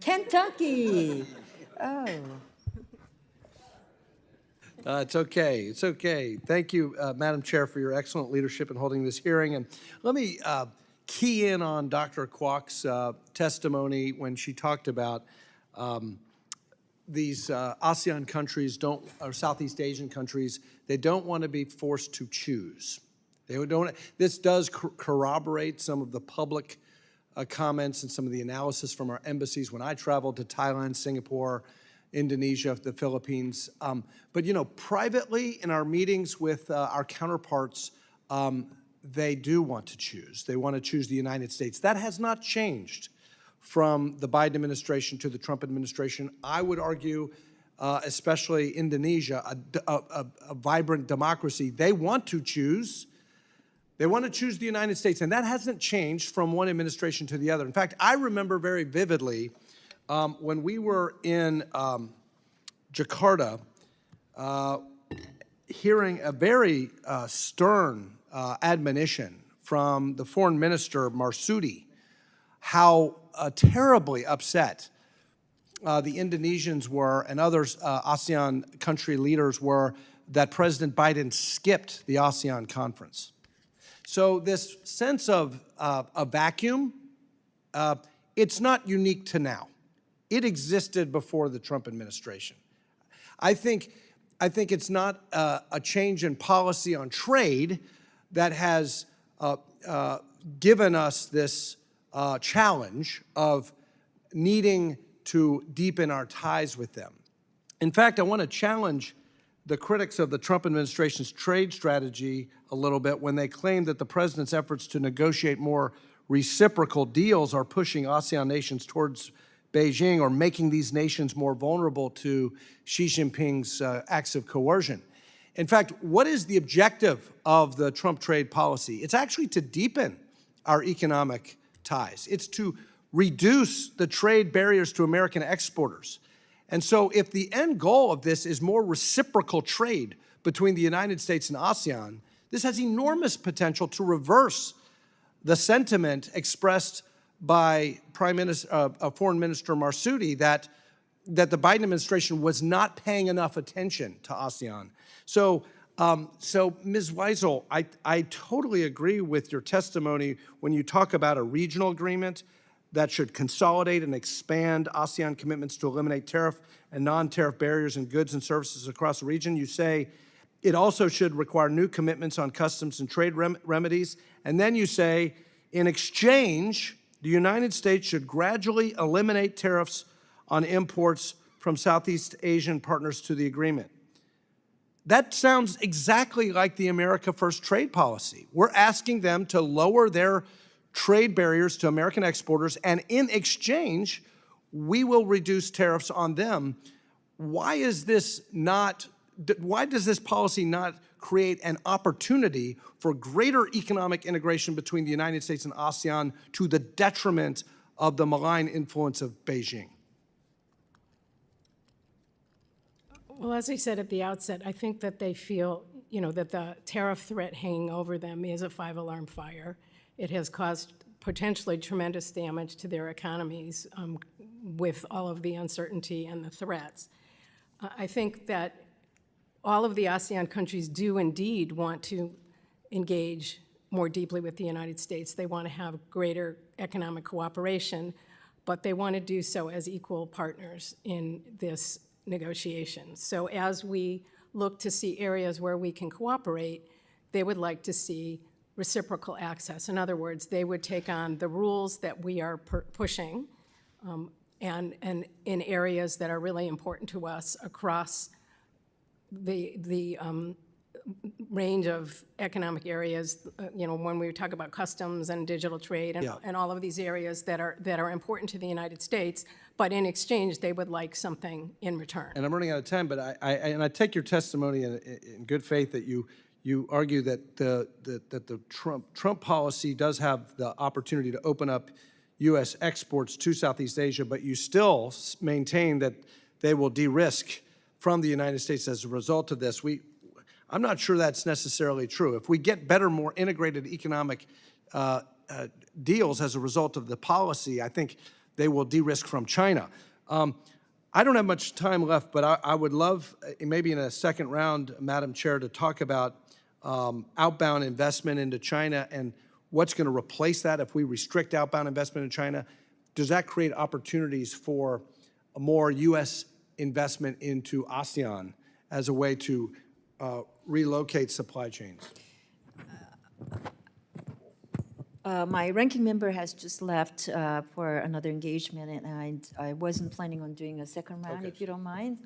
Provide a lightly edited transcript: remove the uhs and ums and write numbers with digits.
Kentucky. Oh. It's okay. It's okay. Thank you, Madam Chair, for your excellent leadership in holding this hearing. And let me key in on Dr. Kwok's testimony when she talked about these ASEAN countries or Southeast Asian countries, they don't want to be forced to choose. They don't. This does corroborate some of the public comments and some of the analysis from our embassies when I traveled to Thailand, Singapore, Indonesia, the Philippines. But, you know, privately in our meetings with our counterparts, they do want to choose. They want to choose the United States. That has not changed from the Biden administration to the Trump administration. I would argue, especially Indonesia, a vibrant democracy, they want to choose. They want to choose the United States, and that hasn't changed from one administration to the other. In fact, I remember very vividly when we were in Jakarta, hearing a very stern admonition from the foreign minister, Marsudi, how terribly upset the Indonesians were and others ASEAN country leaders were that President Biden skipped the ASEAN conference. So this sense of a vacuum, it's not unique to now. It existed before the Trump administration. I think it's not a change in policy on trade that has given us this challenge of needing to deepen our ties with them. In fact, I want to challenge the critics of the Trump administration's trade strategy a little bit when they claim that the president's efforts to negotiate more reciprocal deals are pushing ASEAN nations towards Beijing or making these nations more vulnerable to Xi Jinping's acts of coercion. In fact, what is the objective of the Trump trade policy? It's actually to deepen our economic ties. It's to reduce the trade barriers to American exporters. And so if the end goal of this is more reciprocal trade between the United States and ASEAN, this has enormous potential to reverse the sentiment expressed by Foreign Minister Marsudi that the Biden administration was not paying enough attention to ASEAN. So Ms. Weisel, I totally agree with your testimony when you talk about a regional agreement that should consolidate and expand ASEAN commitments to eliminate tariff and non-tariff barriers in goods and services across the region. You say it also should require new commitments on customs and trade remedies. And then you say, in exchange, the United States should gradually eliminate tariffs on imports from Southeast Asian partners to the agreement. That sounds exactly like the America First trade policy. We're asking them to lower their trade barriers to American exporters, and in exchange, we will reduce tariffs on them. Why does this policy not create an opportunity for greater economic integration between the United States and ASEAN to the detriment of the malign influence of Beijing? Well, as I said at the outset, I think that they feel, that the tariff threat hanging over them is a five-alarm fire. It has caused potentially tremendous damage to their economies with all of the uncertainty and the threats. I think that all of the ASEAN countries do indeed want to engage more deeply with the United States. They want to have greater economic cooperation, but they want to do so as equal partners in this negotiation. So as we look to see areas where we can cooperate, they would like to see reciprocal access. In other words, they would take on the rules that we are pushing and in areas that are really important to us across the range of economic areas, when we talk about customs and digital trade and all of these areas that are important to the United States, but in exchange, they would like something in return. And I'm running out of time, but I take your testimony in good faith that you argue that the Trump policy does have the opportunity to open up U.S. exports to Southeast Asia, but you still maintain that they will de-risk from the United States as a result of this. I'm not sure that's necessarily true. If we get better, more integrated economic deals as a result of the policy, I think they will de-risk from China. I don't have much time left, but I would love, maybe in a second round, Madam Chair, to talk about outbound investment into China and what's going to replace that if we restrict outbound investment in China. Does that create opportunities for a more U.S. investment into ASEAN as a way to relocate supply chains? My ranking member has just left for another engagement, and I wasn't planning on doing a second round, if you don't mind.